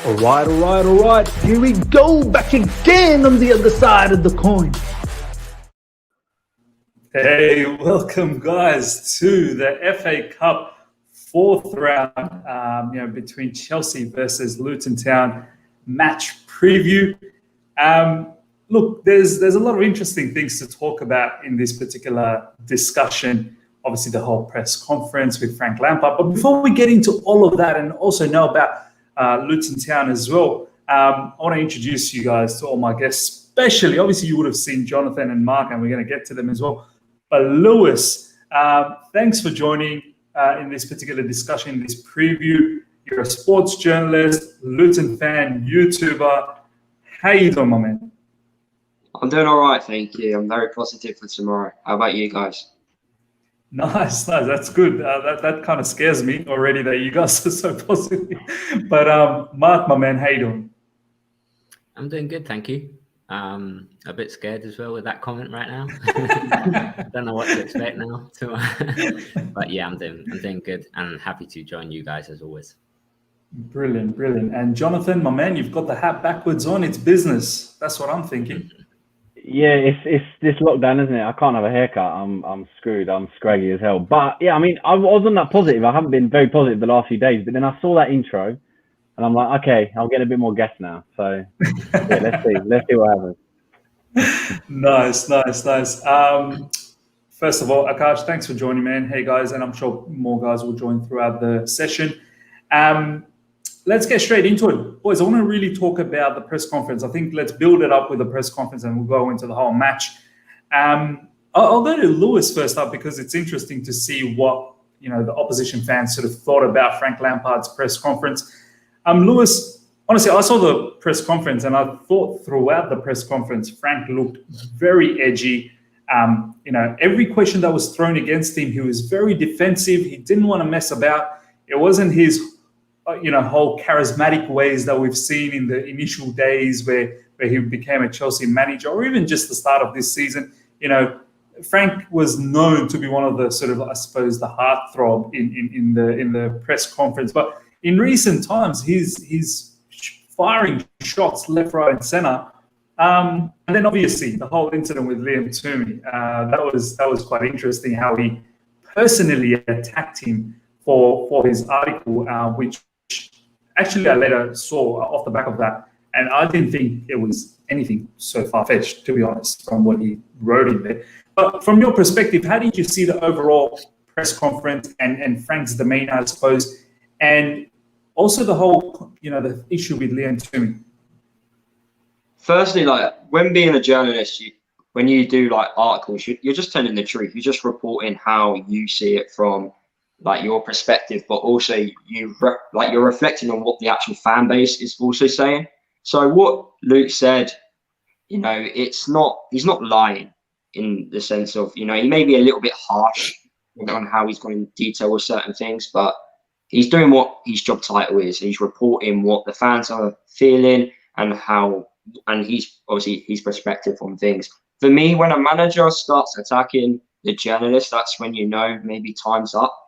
All right. Here we go, back again on the other side of the coin. Hey, welcome guys to the FA Cup fourth round, between Chelsea versus Luton Town match preview. Look, there's a lot of interesting things to talk about in this particular discussion. Obviously, the whole press conference with Frank Lampard. But before we get into all of that and also know about Luton Town as well, I want to introduce you guys to all my guests, especially, obviously, you would have seen Johnathan and Mark, and we're going to get to them as well. But Lewis, thanks for joining in this particular discussion, this preview. You're a sports journalist, Luton fan, YouTuber. How you doing, my man? I'm doing all right, thank you. I'm very positive for tomorrow. How about you guys? Nice. That's good. That kind of scares me already that you guys are so positive. But Mark, my man, how you doing? I'm doing good, thank you. A bit scared as well with that comment right now. Don't know what to expect now. But yeah, I'm doing good and happy to join you guys as always. Brilliant. And Johnathan, my man, you've got the hat backwards on. It's business. That's what I'm thinking. Yeah, it's this lockdown, isn't it? I can't have a haircut. I'm screwed. I'm scraggy as hell. But yeah, I mean, I wasn't that positive. I haven't been very positive the last few days. But then I saw that intro, and I'm like, okay, I'll get a bit more guests now. So yeah, let's see what happens. Nice. First of all, Akash, thanks for joining, man. Hey guys, and I'm sure more guys will join throughout the session. Let's get straight into it. Boys, I want to really talk about the press conference. I think let's build it up with the press conference and we'll go into the whole match. I'll go to Lewis first up because it's interesting to see what the opposition fans sort of thought about Frank Lampard's press conference. Lewis, honestly, I saw the press conference and I thought throughout the press conference, Frank looked very edgy. Every question that was thrown against him, he was very defensive. He didn't want to mess about. It wasn't his whole charismatic ways that we've seen in the initial days where he became a Chelsea manager, or even just the start of this season. Frank was known to be one of the sort of, I suppose, the heartthrob in the press conference. But in recent times, he's firing shots left, right, and centre. And then obviously the whole incident with Liam Toomey, that was quite interesting how he personally attacked him for his article, which actually I later saw off the back of that, and I didn't think it was anything so far-fetched, to be honest, from what he wrote in there. But from your perspective, how did you see the overall press conference and Frank's demeanor, I suppose, and also the whole, the issue with Liam Toomey? Firstly, when being a journalist, when you do articles, you're just telling the truth. You're just reporting how you see it from your perspective, but also you're reflecting on what the actual fan base is also saying. So what Luke said, he's not lying in the sense of, he may be a little bit harsh on how he's going to detail with certain things, but he's doing what his job title is. He's reporting what the fans are feeling and he's obviously his perspective on things. For me, when a manager starts attacking the journalist, that's when maybe time's up.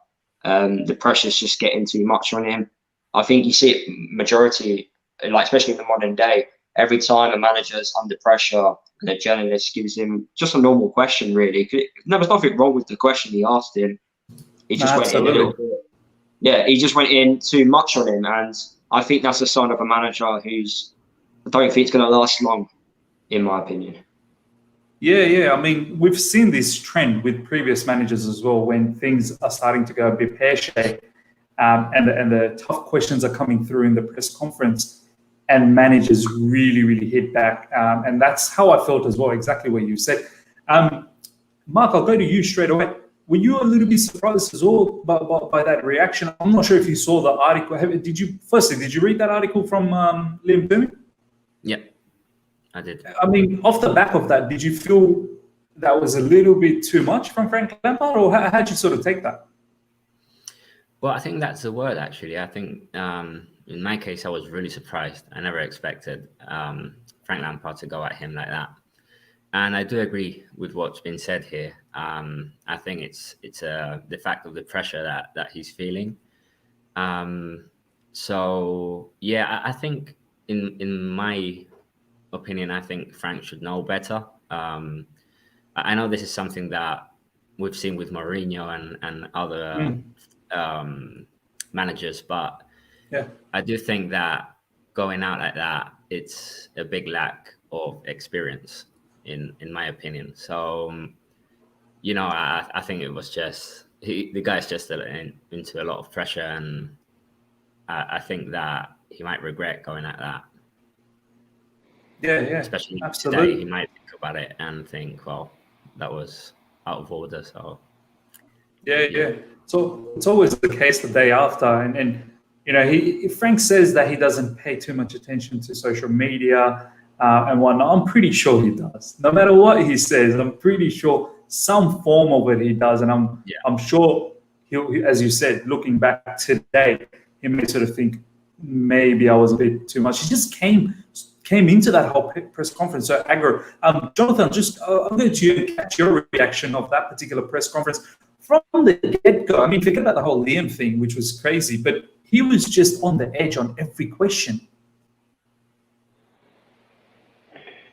The pressure's just getting too much on him. I think you see it majority, especially in the modern day, every time a manager's under pressure and a journalist gives him just a normal question, really. There was nothing wrong with the question he asked him. He just went in a little bit. Yeah, he just went in too much on him. And I think that's a sign of a manager I don't think it's going to last long, in my opinion. Yeah. I mean, we've seen this trend with previous managers as well when things are starting to go a bit pear-shaped and the tough questions are coming through in the press conference and managers really, really hit back. And that's how I felt as well, exactly what you said. Mark, I'll go to you straight away. Were you a little bit surprised as well by that reaction? I'm not sure if you saw the article. Did you read that article from Liam Toomey? Yep. I did. I mean, off the back of that, did you feel that was a little bit too much from Frank Lampard, or how did you sort of take that? Well, I think that's the word, actually. I think in my case, I was really surprised. I never expected Frank Lampard to go at him like that. And I do agree with what's been said here. I think it's the fact of the pressure that he's feeling. So yeah, I think in my opinion, I think Frank should know better. I know this is something that we've seen with Mourinho and other managers, but Yeah. I do think that going out like that, it's a big lack of experience, in my opinion. So, I think it was just the guy's just into a lot of pressure, and I think that he might regret going at that. Yeah, Especially absolutely. today, he might think about it and think, well, that was out of order. So Yeah. So it's always the case the day after, and Frank says that he doesn't pay too much attention to social media and whatnot. I'm pretty sure he does. No matter what he says, I'm pretty sure some form of it he does, and I'm sure he, as you said, looking back today, he may sort of think maybe I was a bit too much. He just came into that whole press conference so aggro. Johnathan, just I'm going to catch your reaction of that particular press conference from the get-go. I mean, forget about the whole Liam thing, which was crazy, but he was just on the edge on every question.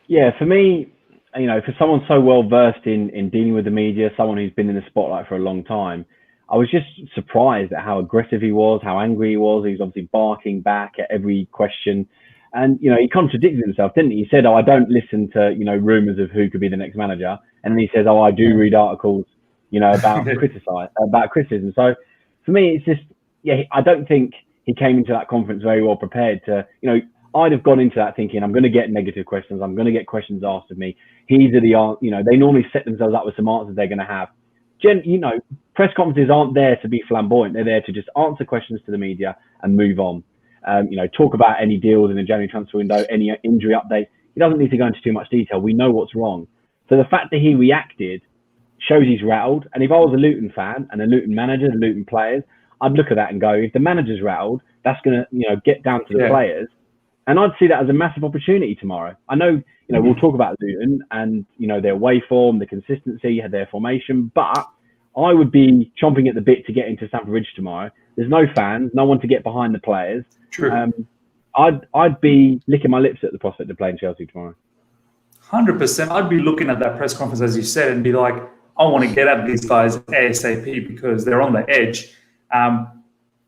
Yeah, for me, for someone so well versed in dealing with the media, someone who's been in the spotlight for a long time, I was just surprised at how aggressive he was, how angry he was. He was obviously barking back at every question. And, he contradicted himself, didn't he? He said, I don't listen to, rumours of who could be the next manager. And then he says, I do read articles, about criticism. So for me, it's just, I don't think he came into that conference very well prepared to, I'd have gone into that thinking, I'm going to get negative questions. I'm going to get questions asked of me. These are the, they normally set themselves up with some answers they're going to have. Press conferences aren't there to be flamboyant. They're there to just answer questions to the media and move on. Talk about any deals in the January transfer window, any injury updates. He doesn't need to go into too much detail. We know what's wrong. So the fact that he reacted shows he's rattled. And if I was a Luton fan and a Luton manager, the Luton players, I'd look at that and go, if the manager's rattled, that's going to, get down to the players. And I'd see that as a massive opportunity tomorrow. I know, we'll talk about Luton and, their away form, the consistency, their formation, but I would be chomping at the bit to get into Stamford Bridge tomorrow. There's no fans, no one to get behind the players. True. I'd be licking my lips at the prospect of playing Chelsea tomorrow. 100%. I'd be looking at that press conference, as you said, and be like, I want to get at these guys ASAP because they're on the edge.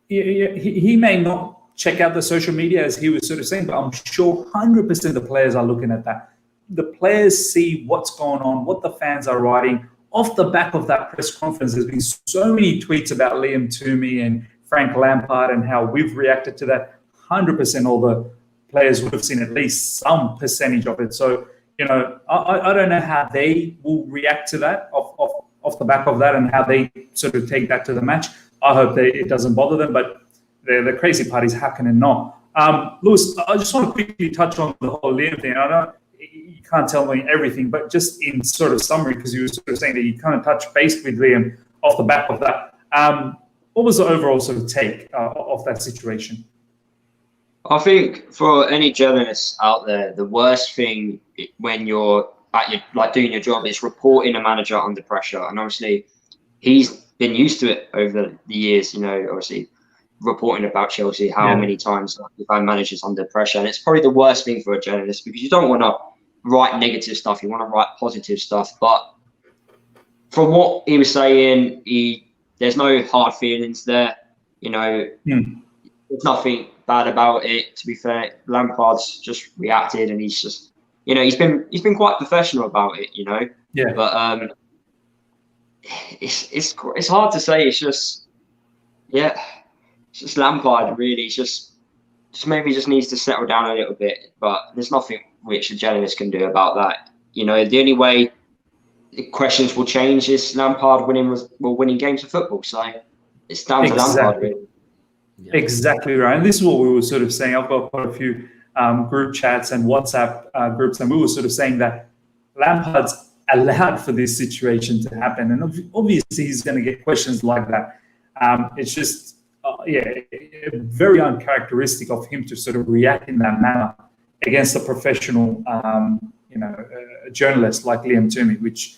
He may not check out the social media as he was sort of saying, but I'm sure 100% the players are looking at that. The players see what's going on, what the fans are writing. Off the back of that press conference, there's been so many tweets about Liam Toomey and Frank Lampard and how we've reacted to that. 100% all the players would have seen at least some percentage of it. So, I don't know how they will react to that off the back of that and how they sort of take that to the match. I hope it doesn't bother them, but the crazy part is how can it not? Lewis, I just want to quickly touch on the whole Liam thing. I know you can't tell me everything, but just in sort of summary, because you were sort of saying that you kind of touched base with Liam off the back of that. What was the overall sort of take of that situation? I think for any journalists out there, the worst thing when you're doing your job is reporting a manager under pressure. And obviously, he's been used to it over the years. Obviously, reporting about Chelsea, how many times we've had managers under pressure, and it's probably the worst thing for a journalist because you don't want to write negative stuff, you want to write positive stuff. But from what he was saying, there's no hard feelings there. There's nothing bad about it. To be fair, Lampard's just reacted, and he's just, he's been quite professional about it. Yeah. But it's hard to say. It's just, it's just Lampard really. It's just maybe just needs to settle down a little bit. But there's nothing which a journalist can do about that. The only way the questions will change is Lampard winning games of football. So it's down to Lampard really. Yeah. Exactly right. And this is what we were sort of saying. I've got quite a few group chats and WhatsApp groups, and we were sort of saying that Lampard's allowed for this situation to happen. And obviously he's going to get questions like that. It's just, very uncharacteristic of him to sort of react in that manner against a professional, journalist like Liam Toomey, which,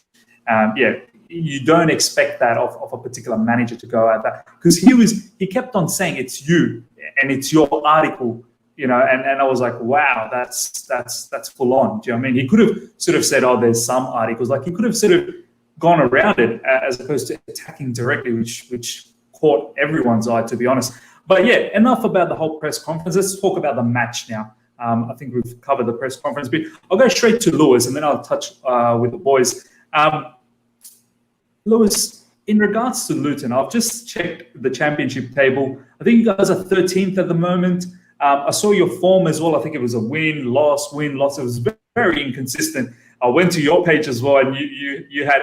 you don't expect that of a particular manager to go at that, because he kept on saying it's you, and it's your article, you know, and I was like, wow, that's full on. Do you know what I mean? He could have sort of said, oh, there's some articles. Like, he could have sort of gone around it as opposed to attacking directly, which caught everyone's eye, to be honest. But yeah, enough about the whole press conference. Let's talk about the match now. I think we've covered the press conference bit. I'll go straight to Lewis, and then I'll touch with the boys. Lewis, in regards to Luton, I've just checked the championship table. I think you guys are 13th at the moment. I saw your form as well. I think it was a win, loss. It was very inconsistent. I went to your page as well, and you had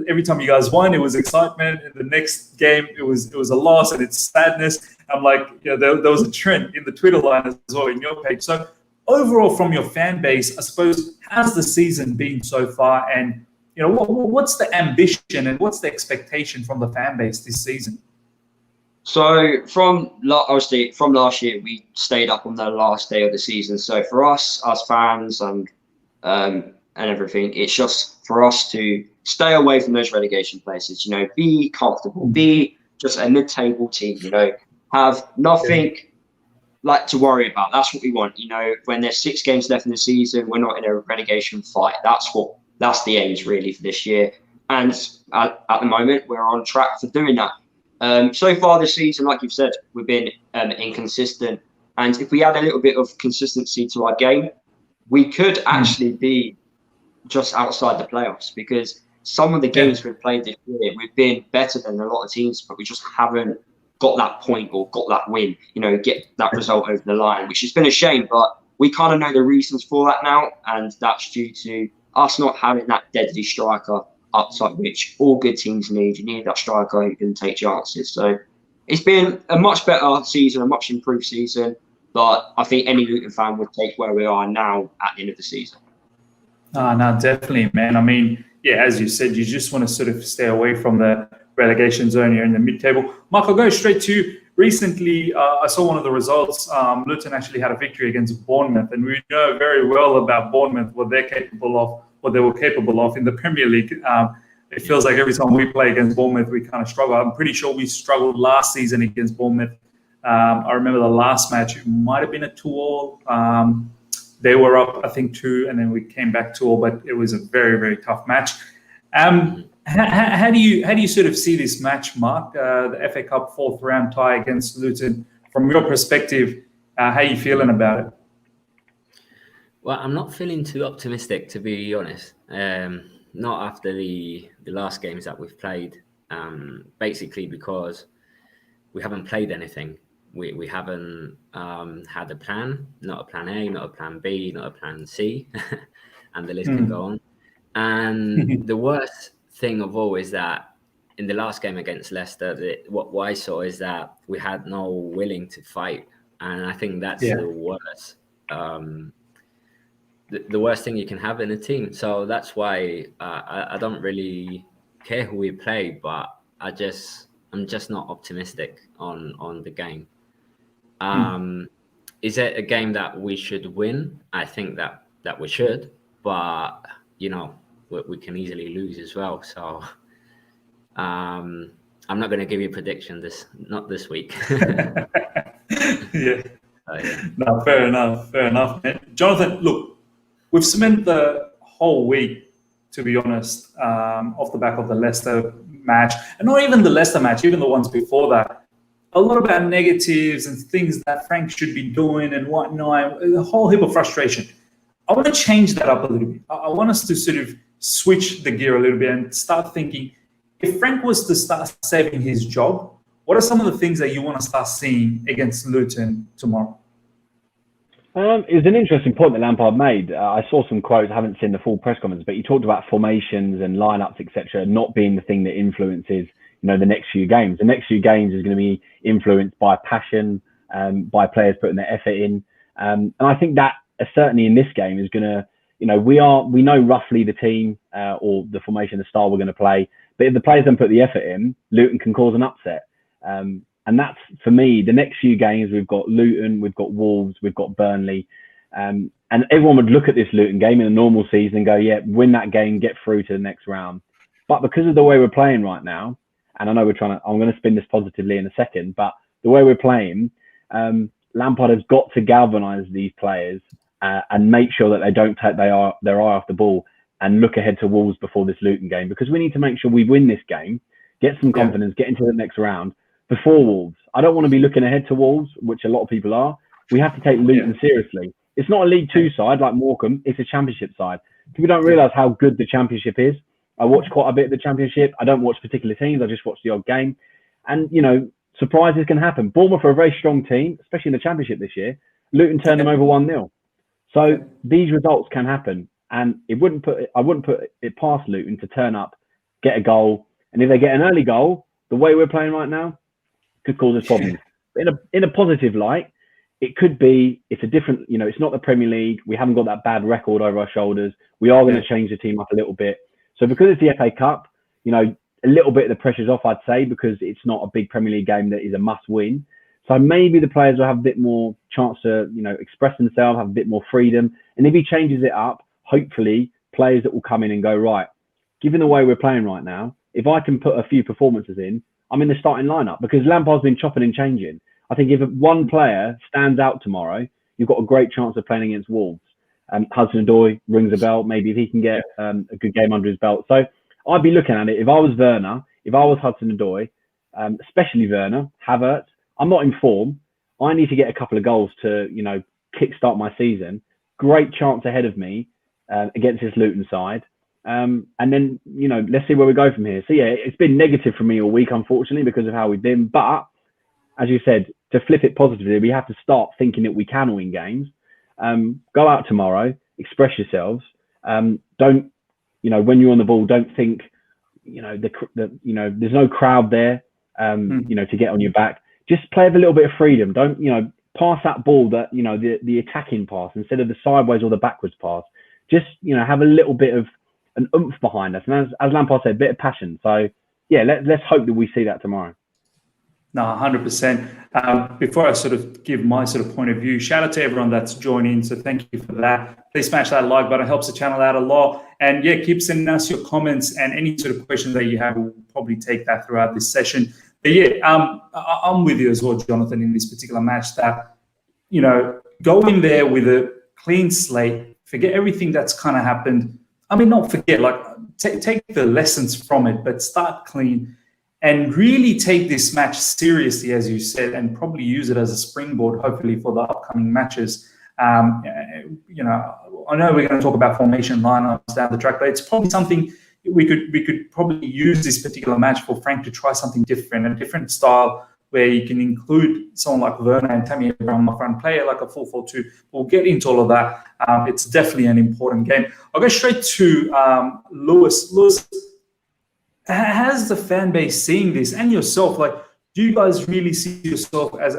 every time you guys won, it was excitement, and the next game it was a loss, and it's sadness. I'm like, you know, there was a trend in the Twitter line as well in your page. So overall, from your fan base, I suppose, how's the season been so far, and you know, what's the ambition and what's the expectation from the fan base this season? So from last year, we stayed up on the last day of the season. So for us fans and everything, it's just for us to stay away from those relegation places. You know, be comfortable, be just a mid-table team. You know, have nothing like to worry about. That's what we want. You know, when there's 6 games left in the season, we're not in a relegation fight. That's the aims really for this year. And at the moment, we're on track for doing that. So far this season, like you've said, we've been inconsistent. And if we add a little bit of consistency to our game, we could actually be just outside the playoffs, because some of the games we've played this year, we've been better than a lot of teams, but we just haven't got that point or got that win, you know, get that result over the line, which has been a shame. But we kind of know the reasons for that now, and that's due to us not having that deadly striker upside, which all good teams need. You need that striker who can take chances. So it's been a much better season, a much improved season. But I think any Luton fan would take where we are now at the end of the season. No, definitely, man. I mean, yeah, as you said, you just want to sort of stay away from the relegation zone here in the mid-table. Mark, I'll go straight to recently. I saw one of the results. Luton actually had a victory against Bournemouth, and we know very well about Bournemouth, what they were capable of in the Premier League. It feels like every time we play against Bournemouth, we kind of struggle. I'm pretty sure we struggled last season against Bournemouth. I remember the last match, it might have been a 2-2. They were up, I think, 2, and then we came back 2-2, but it was a very, very tough match. How do you sort of see this match, Mark? The FA Cup 4th round tie against Luton. From your perspective, how are you feeling about it? Well, I'm not feeling too optimistic, to be honest. Not after the last games that we've played. Basically because we haven't played anything. We haven't had a plan, not a plan A, not a plan B, not a plan C, and the list can go on. And the worst thing of all is that in the last game against Leicester, what I saw is that we had no willing to fight, and I think that's the worst. The worst thing you can have in a team. So that's why I don't really care who we play, but I'm just not optimistic on the game. Is it a game that we should win? I think that we should, but you know, we can easily lose as well. So I'm not going to give you a prediction not this week. Yeah. No, fair enough, man. Johnathan, look, we've spent the whole week, to be honest, off the back of the Leicester match, and not even the Leicester match, even the ones before that. A lot about negatives and things that Frank should be doing and whatnot, a whole heap of frustration. I want to change that up a little bit. I want us to sort of switch the gear a little bit and start thinking, if Frank was to start saving his job, what are some of the things that you want to start seeing against Luton tomorrow? It was an interesting point that Lampard made. I saw some quotes, I haven't seen the full press conference, but he talked about formations and lineups, etc., not being the thing that influences, you know, the next few games. The next few games is going to be influenced by passion, by players putting their effort in. And I think that certainly in this game is going to, you know, we know roughly the team or the formation, the style we're going to play. But if the players don't put the effort in, Luton can cause an upset. And that's, for me, the next few games, we've got Luton, we've got Wolves, we've got Burnley. And everyone would look at this Luton game in a normal season and go, yeah, win that game, get through to the next round. But because of the way we're playing right now, and I know I'm going to spin this positively in a second, but the way we're playing, Lampard has got to galvanise these players and make sure that they don't take their eye off the ball and look ahead to Wolves before this Luton game, because we need to make sure we win this game, get some confidence, get into the next round before Wolves. I don't want to be looking ahead to Wolves, which a lot of people are. We have to take Luton seriously. It's not a League Two side like Morecambe, it's a Championship side. People don't realise how good the Championship is. I watch quite a bit of the Championship. I don't watch particular teams, I just watch the odd game. And, you know, surprises can happen. Bournemouth are a very strong team, especially in the Championship this year. Luton turned them over 1-0. So these results can happen. And I wouldn't put it past Luton to turn up, get a goal. And if they get an early goal, the way we're playing right now, could cause us problems. In a positive light, it could be, it's a different, you know, it's not the Premier League. We haven't got that bad record over our shoulders. We are going to change the team up a little bit. So because it's the FA Cup, you know, a little bit of the pressure's off, I'd say, because it's not a big Premier League game that is a must win. So maybe the players will have a bit more chance to, you know, express themselves, have a bit more freedom. And if he changes it up, hopefully players that will come in and go, right, given the way we're playing right now, if I can put a few performances in, I'm in the starting lineup, because Lampard's been chopping and changing. I think if one player stands out tomorrow, you've got a great chance of playing against Wolves. Hudson-Odoi rings a bell. Maybe if he can get a good game under his belt. So I'd be looking at it. If I was Werner, if I was Hudson-Odoi, especially Werner, Havertz, I'm not in form. I need to get a couple of goals to, you know, kickstart my season. Great chance ahead of me against this Luton side. And then, you know, let's see where we go from here. So, yeah, it's been negative for me all week, unfortunately, because of how we've been. But, as you said, to flip it positively, we have to start thinking that we can win games. Go out tomorrow, express yourselves. Don't, you know, when you're on the ball, don't think, you know, you know, there's no crowd there, you know, to get on your back. Just play with a little bit of freedom. Don't, you know, pass that ball, that, you know, the attacking pass instead of the sideways or the backwards pass. Just, you know, have a little bit of an oomph behind us. And as Lampard said, a bit of passion. So, yeah, let's hope that we see that tomorrow. No, 100%. Before I sort of give my sort of point of view, shout out to everyone that's joined in. So thank you for that. Please smash that like button. It helps the channel out a lot. And yeah, keep sending us your comments and any sort of questions that you have. We'll probably take that throughout this session. But yeah, I'm with you as well, Johnathan, in this particular match, that, you know, go in there with a clean slate, forget everything that's kind of happened. I mean, not forget, like take the lessons from it, but start clean. And really take this match seriously, as you said, and probably use it as a springboard, hopefully, for the upcoming matches. You know, I know we're going to talk about formation lineups down the track, but it's probably something we could probably use this particular match for Frank to try something different, a different style, where you can include someone like Werner and Tammy Abraham, my front player, like a 4-4-2. We'll get into all of that. It's definitely an important game. I'll go straight to Lewis. Lewis, how's the fan base seeing this, and yourself? Like, do you guys really see yourself as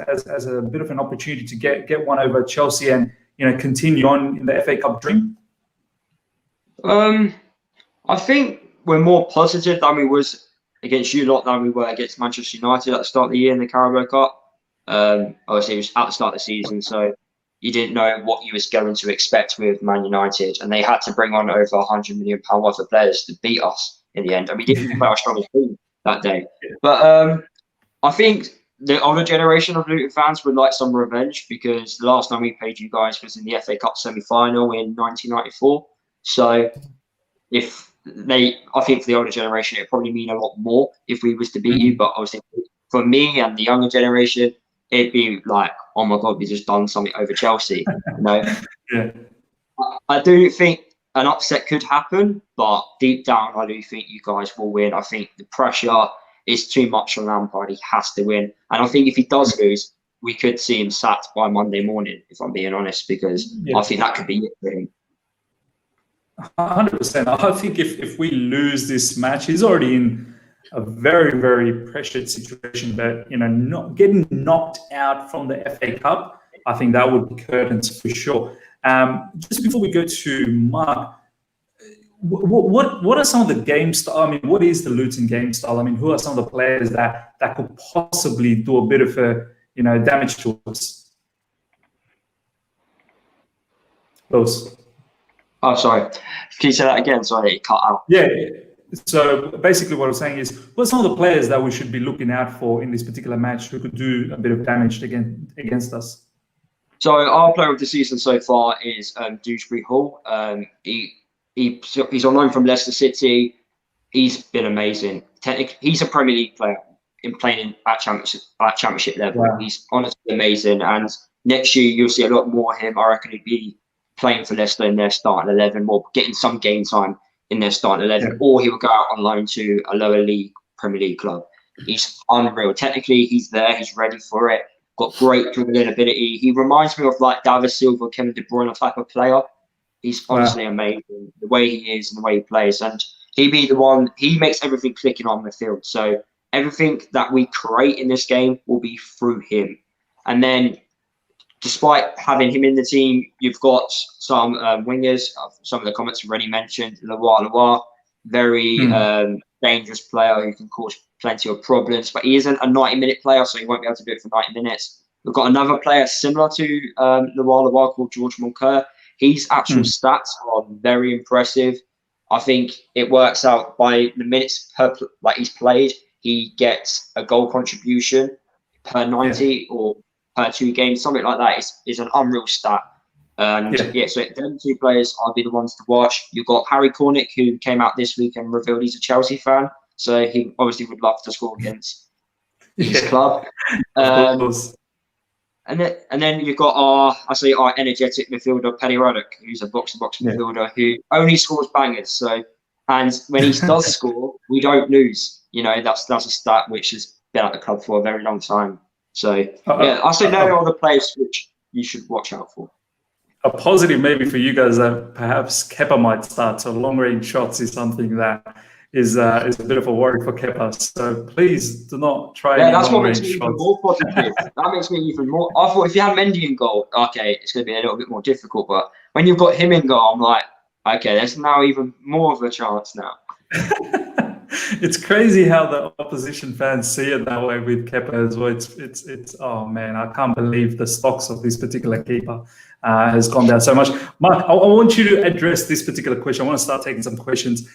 a bit of an opportunity to get one over Chelsea and, you know, continue on in the FA Cup dream? I think we're more positive than we was against you lot than we were against Manchester United at the start of the year in the Carabao Cup. Obviously, it was at the start of the season, so you didn't know what you was going to expect with Man United, and they had to bring on over £100 million worth of players to beat us in the end. And we didn't play our strongest team that day. But I think the older generation of Luton fans would like some revenge, because the last time we played you guys was in the FA Cup semi-final in 1994. So I think for the older generation, it'd probably mean a lot more if we was to beat you. But obviously, for me and the younger generation, it'd be like, oh my God, we just done something over Chelsea. You know? Yeah. I do think an upset could happen, but deep down, I do think you guys will win. I think the pressure is too much on Lampard. He has to win. And I think if he does lose, we could see him sacked by Monday morning, if I'm being honest, because I think that could be it for him. 100%. I think if we lose this match, he's already in a very, very pressured situation. But, you know, not getting knocked out from the FA Cup, I think that would be curtains for sure. Just before we go to Mark, what are some of the game style? I mean, what is the Luton game style? I mean, who are some of the players that could possibly do a bit of damage to us? Those. Oh, sorry. Can you say that again? Sorry, it cut out. Yeah. So basically what I'm saying is, what's some of the players that we should be looking out for in this particular match who could do a bit of damage against us? So our player of the season so far is Dewsbury Hall. He's on loan from Leicester City. He's been amazing. He's a Premier League player in playing at championship level. Wow. He's honestly amazing. And next year you'll see a lot more of him. I reckon he'd be playing for Leicester in their starting 11, or getting some game time in their starting 11, or he will go out on loan to a lower league Premier League club. He's unreal. Technically, he's there. He's ready for it. Got great dribbling ability. He reminds me of like David Silva, Kevin De Bruyne type of player. He's honestly amazing. The way he is and the way he plays. And he'd be the one, he makes everything clicking on the field. So everything that we create in this game will be through him. And then despite having him in the team, you've got some wingers. Some of the comments have already mentioned. Leroy, very dangerous player who can cause plenty of problems, but he isn't a 90-minute player, so he won't be able to do it for 90 minutes. We've got another player similar to Leroy called George Moncur. His actual stats are very impressive. I think it works out by the minutes he's played. He gets a goal contribution per 90 or per 2 games, something like that. Is an unreal stat. So them 2 players I'll be the ones to watch. You've got Harry Cornick, who came out this week and revealed he's a Chelsea fan, so he obviously would love to score against his club. And then you've got our energetic midfielder Penny Ruddock, who's a box-to-box midfielder who only scores bangers. So, and when he does score, we don't lose. That's a stat which has been at the club for a very long time. So I say there are the players which you should watch out for. A positive maybe for you guys that perhaps Kepa might start. So long-range shots is something that is a bit of a worry for Kepa. So please do not try any long-range shots. Even more positive. That makes me even more. I thought if you had Mendy in goal, okay, it's going to be a little bit more difficult. But when you've got him in goal, I'm like, okay, there's now even more of a chance now. It's crazy how the opposition fans see it that way with Kepa as well. It's oh man, I can't believe the stocks of this particular keeper has gone down so much. Mark, I want you to address this particular question. I want to start taking some questions.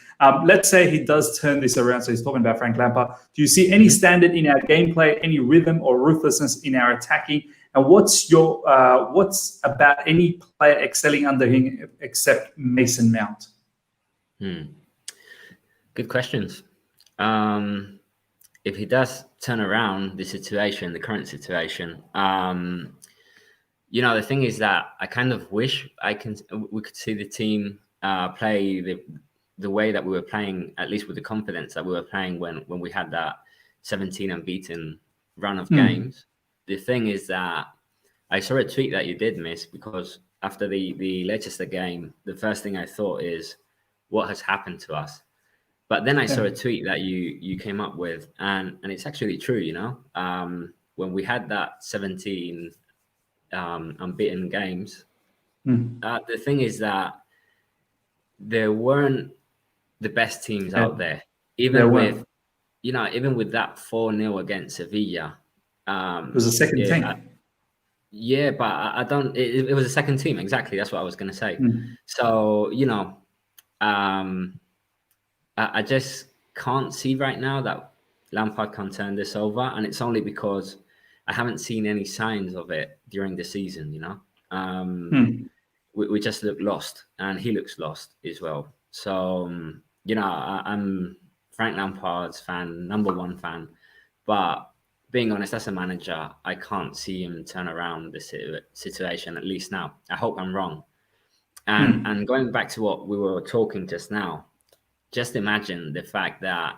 Let's say he does turn this around. So he's talking about Frank Lampard. Do you see any standard in our gameplay, any rhythm or ruthlessness in our attacking? And what's about any player excelling under him except Mason Mount? Good questions. If he does turn around the situation, the current situation, the thing is that I kind of wish we could see the team play the way that we were playing, at least with the confidence that we were playing when we had that 17 unbeaten run of games. The thing is that I saw a tweet that you did miss, because after the Leicester game, the first thing I thought is, what has happened to us? But then I saw a tweet that you came up with, and it's actually true, when we had that 17 unbeaten games, the thing is that there weren't the best teams out there. Even with that 4-0 against Sevilla. It was a second team. But I don't. It was a second team, exactly. That's what I was going to say. So I just can't see right now that Lampard can turn this over, and it's only because I haven't seen any signs of it during the season. We just look lost, and he looks lost as well. So I'm Frank Lampard's fan, number 1 fan, but being honest, as a manager, I can't see him turn around the situation, at least now. I hope I'm wrong. And going back to what we were talking just now, just imagine the fact that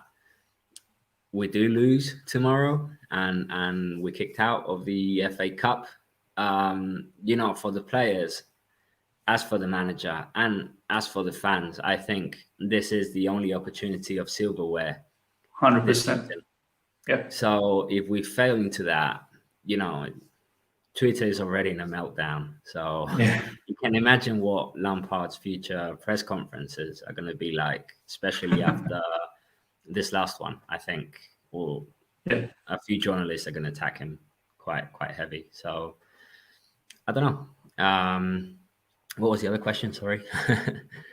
we do lose tomorrow and we're kicked out of the FA Cup. For the players, as for the manager, and as for the fans, I think this is the only opportunity of silverware. 100%. Yeah. So if we fail into that, Twitter is already in a meltdown. So you can imagine what Lampard's future press conferences are going to be like, especially after this last one. I think a few journalists are going to attack him quite heavy. So I don't know. What was the other question? Sorry.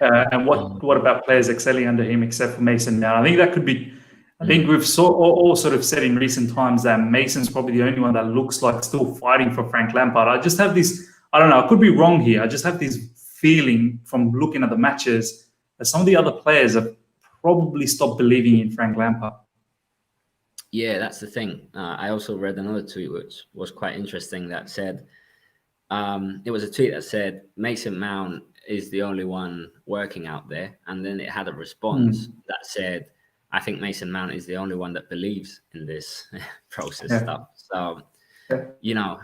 And what about players excelling under him except for Mason Mount? I think that could be. I think we've all sort of said in recent times that Mason's probably the only one that looks like still fighting for Frank Lampard. I just have this. I don't know. I could be wrong here. I just have this feeling from looking at the matches that some of the other players have probably stopped believing in Frank Lampard. Yeah, that's the thing. I also read another tweet which was quite interesting that said, it was a tweet that said Mason Mount is the only one working out there. And then it had a response that said, I think Mason Mount is the only one that believes in this process stuff. So, you know,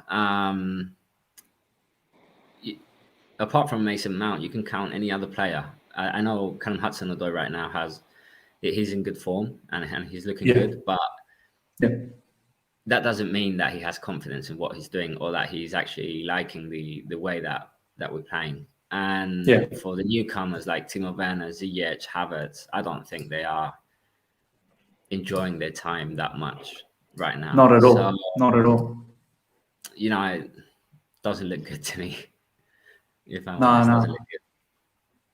apart from Mason Mount, you can count any other player. I know Callum Hudson-Odoi right now he's in good form and he's looking good, but that doesn't mean that he has confidence in what he's doing or that he's actually liking the way that we're playing. And for the newcomers like Timo Werner, Ziyech, Havertz, I don't think they are enjoying their time that much right now. Not at all. So, not at all. You know, it doesn't look good to me. If I'm honest, doesn't look good.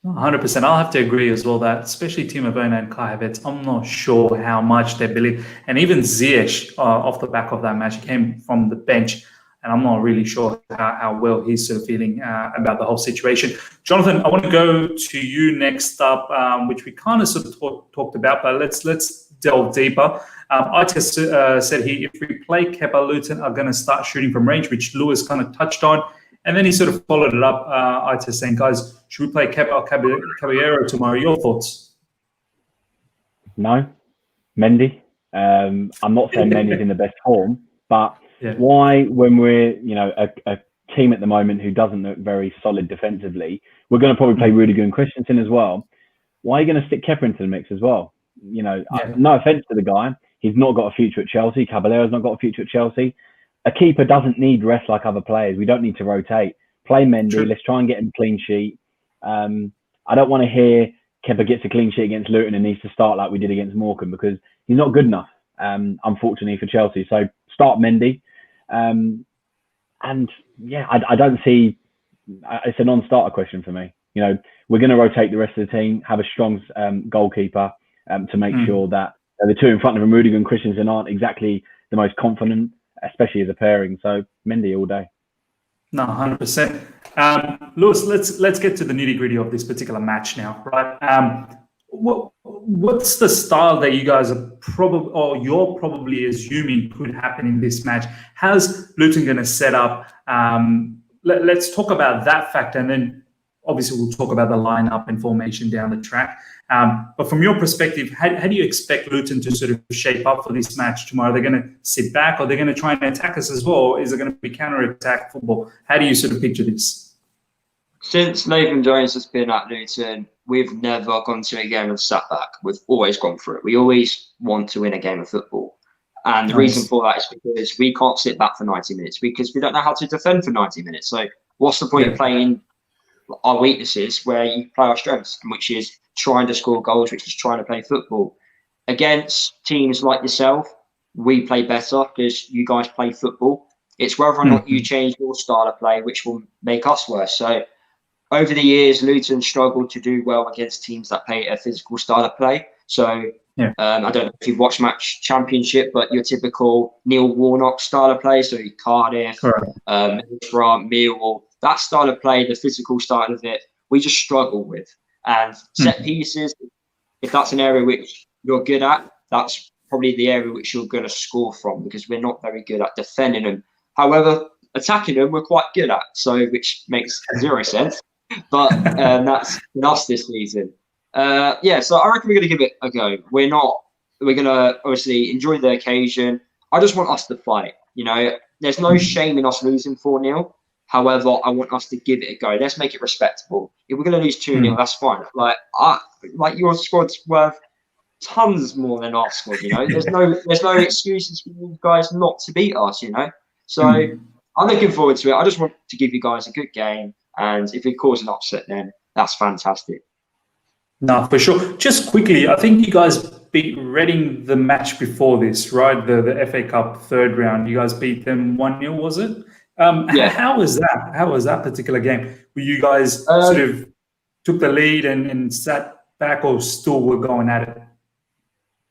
100%. I'll have to agree as well that especially Timo Werner and Kai Havertz, I'm not sure how much they believe. And even Ziyech, off the back of that match, he came from the bench, and I'm not really sure how well he's sort of feeling about the whole situation. Johnathan, I want to go to you next up, which we kind of sort of talked about, but let's delve deeper. Itis said here, if we play Kepa, Luton are going to start shooting from range, which Lewis kind of touched on. And then he sort of followed it up, Itis saying, guys, should we play Kepa or Caballero tomorrow? Your thoughts? No. Mendy. I'm not saying Mendy's in the best form, but why, when we're, you know, a team at the moment who doesn't look very solid defensively, we're going to probably play Rudiger and Christensen as well. Why are you going to stick Kepa into the mix as well? You know, no offense to the guy. He's not got a future at Chelsea. Caballero's not got a future at Chelsea. A keeper doesn't need rest like other players. We don't need to rotate. Play Mendy. True. Let's try and get him a clean sheet. I don't want to hear Kepa gets a clean sheet against Luton and needs to start like we did against Morecambe because he's not good enough, unfortunately, for Chelsea. So start Mendy. And yeah, I don't see, it's a non-starter question for me. You know, we're going to rotate the rest of the team, have a strong goalkeeper to make sure that the two in front of him, Rudiger and Christensen, aren't exactly the most confident, especially as a pairing. So Mendy all day. No, 100%. Lewis, let's get to the nitty-gritty of this particular match now, right? What's the style that you guys are you're probably assuming could happen in this match? How's Luton going to set up? Let's talk about that factor, and then obviously we'll talk about the lineup and formation down the track. But from your perspective, how do you expect Luton to sort of shape up for this match tomorrow? Are they going to sit back, or are they going to try and attack us as well? Or is it going to be counter-attack football? How do you sort of picture this? Since Nathan Jones has been at Luton, we've never gone to a game and sat back. We've always gone for it. We always want to win a game of football. And the reason for that is because we can't sit back for 90 minutes because we don't know how to defend for 90 minutes. So what's the point of playing our weaknesses where you play our strengths, which is trying to score goals, which is trying to play football? Against teams like yourself, we play better because you guys play football. It's whether or not you change your style of play, which will make us worse. So over the years, Luton struggled to do well against teams that play a physical style of play. So I don't know if you've watched Match Championship, but your typical Neil Warnock style of play, so Cardiff, Millwall, that style of play, the physical style of it, we just struggle with. And set pieces, if that's an area which you're good at, that's probably the area which you're going to score from because we're not very good at defending them. However, attacking them, we're quite good at, so which makes zero sense. But that's been us this season. So I reckon we're going to give it a go. We're going to obviously enjoy the occasion. I just want us to fight. You know, there's no shame in us losing 4-0. However, I want us to give it a go. Let's make it respectable. If we're going to lose 2-0, that's fine. Like your squad's worth tons more than our squad. You know, there's no excuses for you guys not to beat us. You know, so I'm looking forward to it. I just want to give you guys a good game, and if it causes an upset, then that's fantastic. No, for sure. Just quickly, I think you guys beat Reading the match before this, right? The FA Cup third round. You guys beat them 1-0, was it? Yeah. How was that? How was that particular game? Were you guys sort of took the lead and sat back, or still were going at it?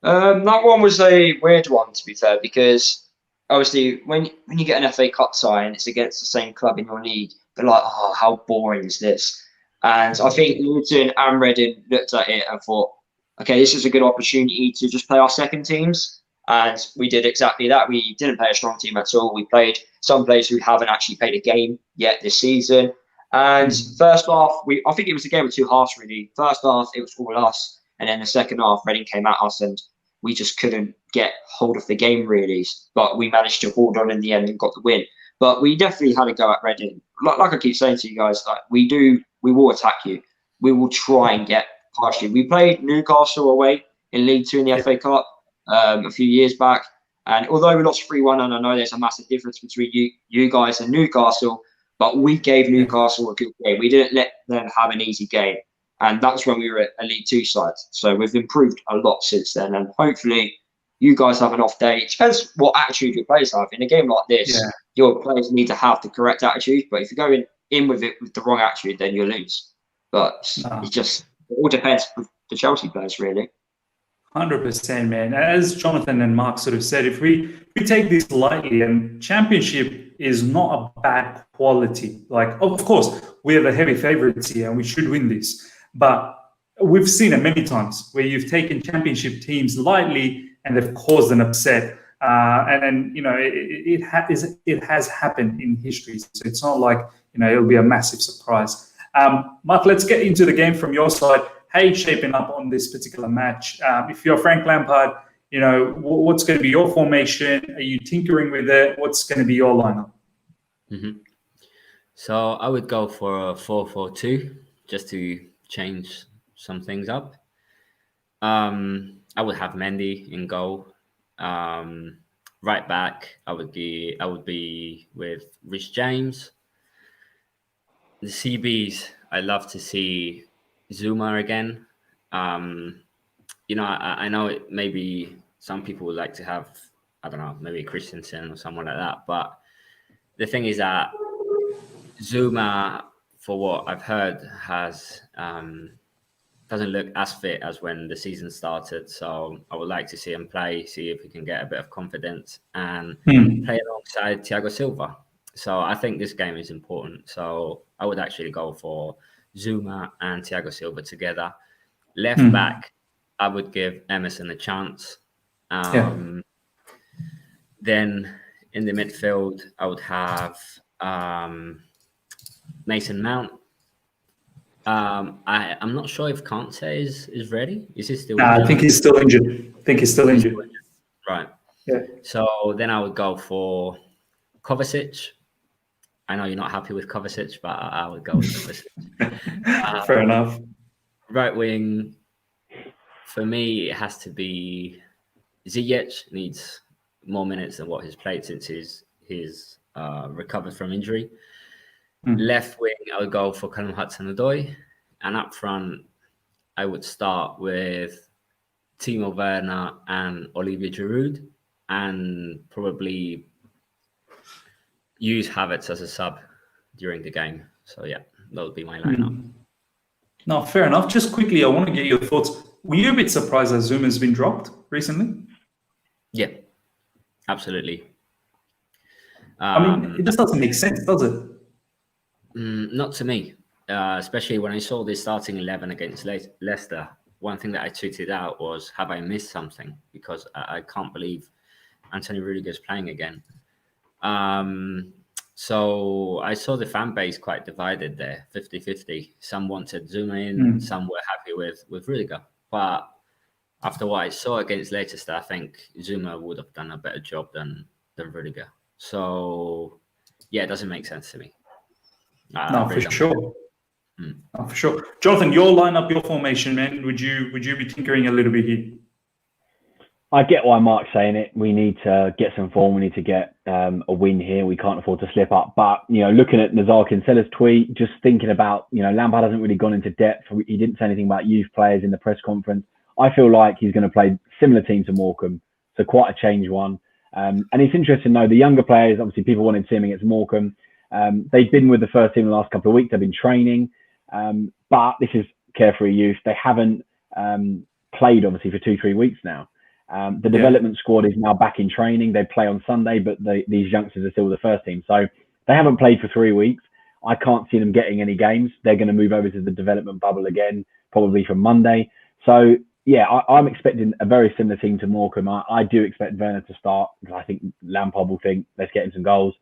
That one was a weird one, to be fair, because obviously when you get an FA Cup tie and it's against the same club in your league, they're like, oh, how boring is this? And I think Luton and Reading looked at it and thought, okay, this is a good opportunity to just play our second teams. And we did exactly that. We didn't play a strong team at all. We played some players who haven't actually played a game yet this season. And first half, I think it was a game of two halves, really. First half, it was all us. And then the second half, Reading came at us and we just couldn't get hold of the game, really. But we managed to hold on in the end and got the win. But we definitely had a go at Reading. Like I keep saying to you guys, like we will attack you. We will try and get past you. We played Newcastle away in League Two in the FA Cup a few years back. And although we lost 3-1, and I know there's a massive difference between you guys and Newcastle, but we gave Newcastle a good game. We didn't let them have an easy game. And that's when we were a League Two side. So we've improved a lot since then. And hopefully you guys have an off day. It depends what attitude your players have. In a game like this, your players need to have the correct attitude. But if you go in with it with the wrong attitude, then you lose. But it all depends with the Chelsea players, really. 100%, man. As Johnathan and Mark sort of said, if we take this lightly, and Championship is not a bad quality. Like, of course, we are the heavy favourites here and we should win this. But we've seen it many times where you've taken Championship teams lightly and they've caused an upset. And you know, it has happened in history. So it's not like, you know, it'll be a massive surprise. Mark, let's get into the game from your side. How are you shaping up on this particular match? If you're Frank Lampard, you know, what's going to be your formation? Are you tinkering with it? What's going to be your lineup? So I would go for a 4-4-2 just to change some things up. I would have Mendy in goal. Right back, I would be with Rich James. The CBs, I love to see Zuma again. You know, I know it maybe some people would like to have, I don't know, maybe Christensen or someone like that. But the thing is that Zuma, for what I've heard, has doesn't look as fit as when the season started. So I would like to see him play, see if he can get a bit of confidence and play alongside Thiago Silva. So I think this game is important. So I would actually go for Zuma and Thiago Silva together. Left back, I would give Emerson a chance. Then in the midfield, I would have Mason Mount. I'm not sure if Kante is ready. Is he still injured? I think he's still injured. Right. Yeah. So then I would go for Kovacic. I know you're not happy with Kovacic, but I would go with Kovacic. Fair enough. Right wing, for me, it has to be Ziyech. Needs more minutes than what he's played since he's recovered from injury. Left wing, I would go for Callum Hudson-Odoi. And up front, I would start with Timo Werner and Olivier Giroud, and probably use Havertz as a sub during the game. So yeah, that would be my lineup. No, fair enough. Just quickly, I want to get your thoughts. Were you a bit surprised that Zuma's been dropped recently? Yeah, absolutely. I mean, it just doesn't make sense, does it? Not to me, especially when I saw this starting 11 against Leicester. One thing that I tweeted out was, have I missed something? Because I can't believe Anthony Rudiger's playing again. So I saw the fan base quite divided there, 50-50. Some wanted Zuma in, some were happy with Rudiger. But after what I saw against Leicester, I think Zuma would have done a better job than Rudiger. So yeah, it doesn't make sense to me. No, for sure. No, for sure. Johnathan, your lineup, your formation, man. Would you be tinkering a little bit here? I get why Mark's saying it. We need to get some form. We need to get a win here. We can't afford to slip up. But, you know, looking at Nazar Kinsella's tweet, just thinking about, you know, Lampard hasn't really gone into depth. He didn't say anything about youth players in the press conference. I feel like he's going to play similar team to Morecambe. So quite a change one. And it's interesting to know the younger players, obviously people wanted to see him against Morecambe. They've been with the first team the last couple of weeks. They've been training, but this is carefree youth. They haven't played obviously for 2-3 weeks now. The development squad is now back in training. They play on Sunday, but these youngsters are still the first team. So they haven't played for 3 weeks. I can't see them getting any games. They're going to move over to the development bubble again, probably from Monday. So yeah, I'm expecting a very similar team to Morecambe. I do expect Werner to start, because I think Lampard will think, let's get him some goals.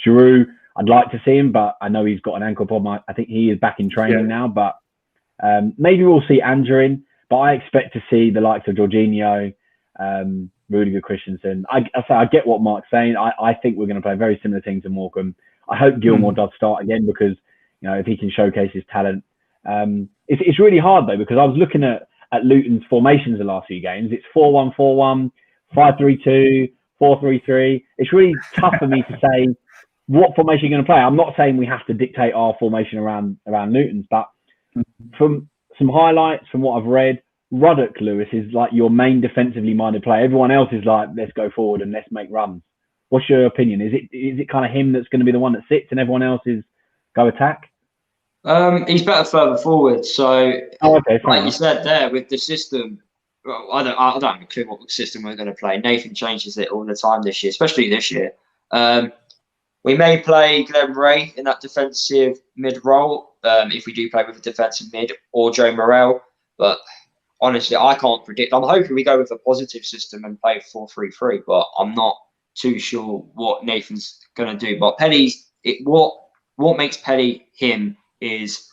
Giroud, I'd like to see him, but I know he's got an ankle problem. I think he is back in training now, but maybe we'll see Andrew in. But I expect to see the likes of Jorginho, Rudiger Christensen. I get what Mark's saying. I think we're going to play a very similar team to Morecambe. I hope Gilmore does start again, because if he can showcase his talent. It's really hard though, because I was looking at Luton's formations the last few games. It's 4-1-4-1, 5-3-2, 4-3-3. It's really tough for me to say what formation you're going to play. I'm not saying we have to dictate our formation around Luton's, but from some highlights from what I've read, Ruddock Lewis is like your main defensively minded player. Everyone else is like, let's go forward and let's make runs. What's your opinion? Is it kind of him that's going to be the one that sits and everyone else is go attack? He's better further forward. So, okay, like you said there, with the system, well, I don't have a clue what system we're going to play. Nathan changes it all the time this year, especially this year. We may play Glenn Ray in that defensive mid role if we do play with a defensive mid, or Joe Morel. But honestly, I can't predict. I'm hoping we go with a positive system and play 4-3-3, but I'm not too sure what Nathan's going to do. But what makes Petty him is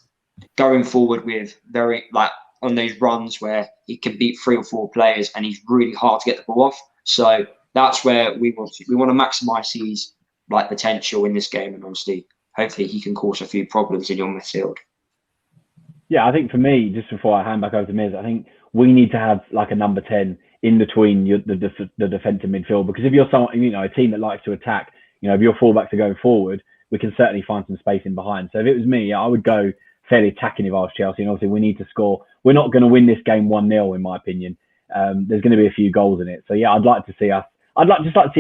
going forward with very, like, on those runs where he can beat 3 or 4 players and he's really hard to get the ball off. So that's where we want to maximise his potential in this game, and obviously hopefully he can cause a few problems in your midfield. Yeah, I think for me, just before I hand back over to Miz, I think we need to have like a number 10 in between the defensive midfield, because if you're someone, a team that likes to attack, if your fullbacks are going forward, we can certainly find some space in behind. So if it was me, I would go fairly attacking if I was Chelsea, and obviously we need to score. We're not going to win this game 1-0 in my opinion. There's going to be a few goals in it. So yeah, I'd like to see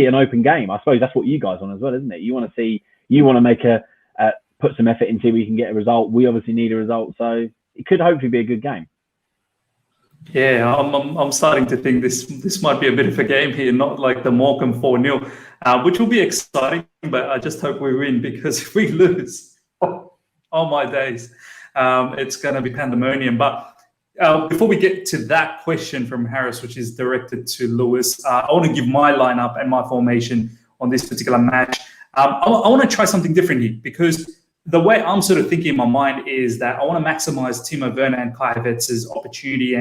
an open game. I suppose that's what you guys want as well, isn't it? You want to make put some effort into, we can get a result. We obviously need a result, so it could hopefully be a good game. Yeah, I'm starting to think this might be a bit of a game here, not like the Morecambe 4-0, which will be exciting, but I just hope we win, because if we lose, oh my days, it's going to be pandemonium. But before we get to that question from Harris, which is directed to Lewis, I want to give my lineup and my formation on this particular match. I want to try something different here, because the way I'm sort of thinking in my mind is that I want to maximize Timo Werner and Kai Havertz's opportunity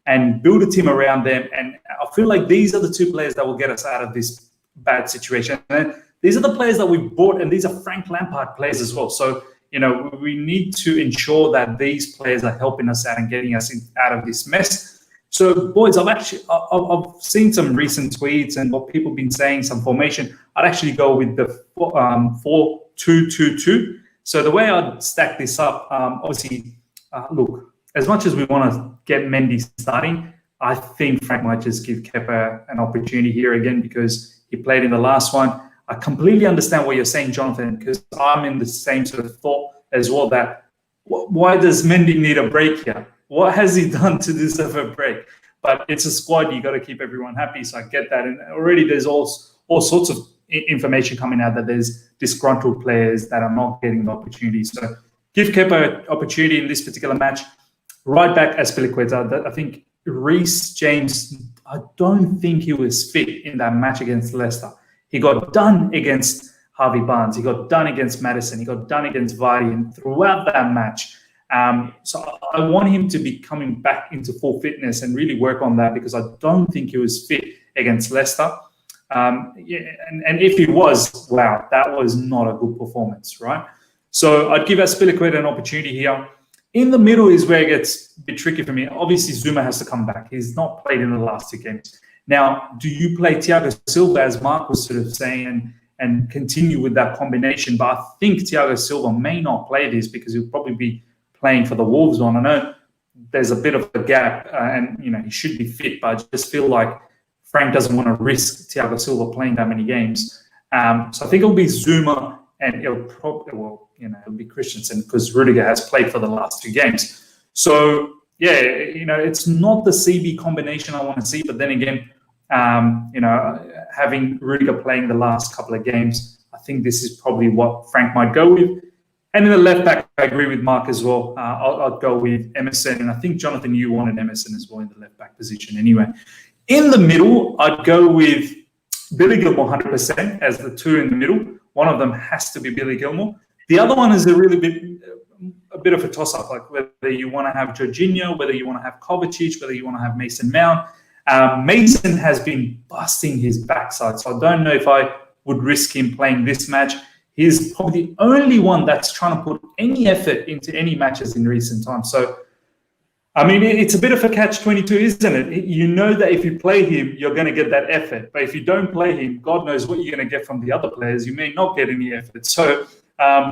and build a team around them. And I feel like these are the 2 players that will get us out of this bad situation. And these are the players that we've bought, and these are Frank Lampard players as well. So, we need to ensure that these players are helping us out and getting us out of this mess. So, boys, I've seen some recent tweets and what people have been saying, some formation. I'd actually go with the 4-2-2-2. So the way I'd stack this up, obviously, look, as much as we want to get Mendy starting, I think Frank might just give Kepa an opportunity here again, because he played in the last one. I completely understand what you're saying, Johnathan, because I'm in the same sort of thought as well, that why does Mendy need a break here? What has he done to deserve a break? But it's a squad, you got to keep everyone happy, so I get that. And already there's all sorts of information coming out that there's disgruntled players that are not getting the opportunity. So give Kepa an opportunity in this particular match. Right back, Azpilicueta. I think Reece James, I don't think he was fit in that match against Leicester. He got done against Harvey Barnes. He got done against Madison. He got done against Vardy, and throughout that match. So I want him to be coming back into full fitness and really work on that, because I don't think he was fit against Leicester. And if he was, wow, that was not a good performance, right? So I'd give Azpilicueta an opportunity here. In the middle is where it gets a bit tricky for me. Obviously, Zuma has to come back. He's not played in the last 2 games. Now, do you play Thiago Silva, as Mark was sort of saying, and continue with that combination? But I think Thiago Silva may not play this, because he'll probably be playing for the Wolves one. I know there's a bit of a gap, and he should be fit, but I just feel like Frank doesn't want to risk Thiago Silva playing that many games. So I think it'll be Zuma and it'll probably, well, it'll be Christensen because Rudiger has played for the last 2 games. So yeah, it's not the CB combination I want to see, but then again, having Rudiger playing the last couple of games, I think this is probably what Frank might go with. And in the left back, I agree with Mark as well. I'd go with Emerson, and I think Johnathan, you wanted Emerson as well in the left back position anyway. In the middle, I'd go with Billy Gilmore 100% as the 2 in the middle. One of them has to be Billy Gilmore. The other one is a bit of a toss-up, like whether you want to have Jorginho, whether you want to have Kovacic, whether you want to have Mason Mount. Mason has been busting his backside, so I don't know if I would risk him playing this match. He's probably the only one that's trying to put any effort into any matches in recent times. So, I mean, it's a bit of a catch-22, isn't it? You know that if you play him, you're going to get that effort. But if you don't play him, God knows what you're going to get from the other players. You may not get any effort. So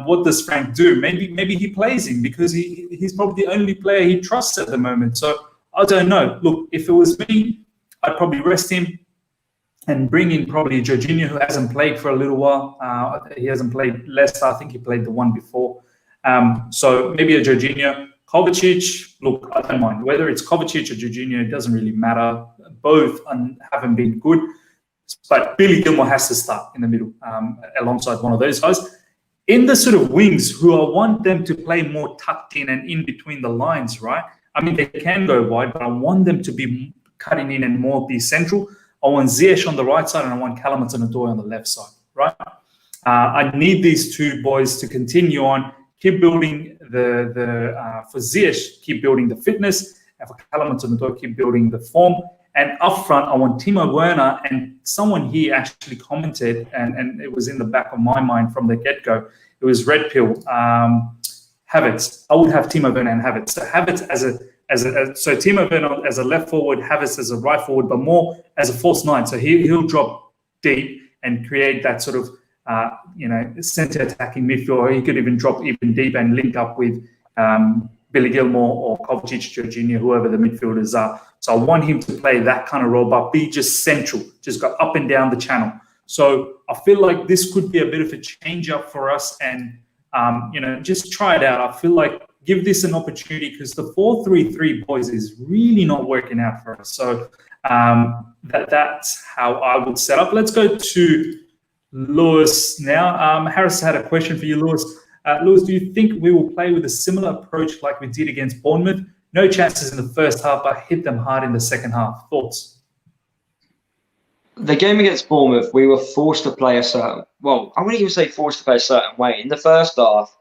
what does Frank do? Maybe he plays him because he's probably the only player he trusts at the moment. So I don't know. Look, if it was me, I'd probably rest him and bring in probably Jorginho, who hasn't played for a little while. He hasn't played Leicester. I think he played the one before. So maybe a Jorginho. Kovacic, look, I don't mind. Whether it's Kovacic or Jorginho, it doesn't really matter. Both haven't been good. But Billy Gilmore has to start in the middle alongside one of those guys. In the sort of wings, who I want them to play more tucked in and in between the lines, right? I mean, they can go wide, but I want them to be cutting in and more be central. I want Ziyech on the right side and I want Callum Hudson-Odoi on the left side, right? I need these 2 boys to continue on, keep building for Ziyech, keep building the fitness, and for Callum Hudson-Odoi, keep building the form. And up front, I want Timo Werner, and someone here actually commented, and it was in the back of my mind from the get-go. It was Red Pill, Havertz. I would have Timo Werner and Havertz. So Havertz so Timo Werner as a left forward, Havertz as a right forward, but more as a false 9. So he'll drop deep and create that sort of center attacking midfield. Or he could even drop even deep and link up with Billy Gilmore or Kovacic, Jorginho, whoever the midfielders are. So I want him to play that kind of role, but be just central, just go up and down the channel. So I feel like this could be a bit of a change up for us, and just try it out. I feel like give this an opportunity because the 4-3-3 boys is really not working out for us. So that's how I would set up. Let's go to Lewis now. Harris had a question for you, Lewis. Lewis, do you think we will play with a similar approach like we did against Bournemouth? No chances in the first half, but hit them hard in the second half. Thoughts? The game against Bournemouth, we were forced to play I wouldn't even say forced to play a certain way. In the first half,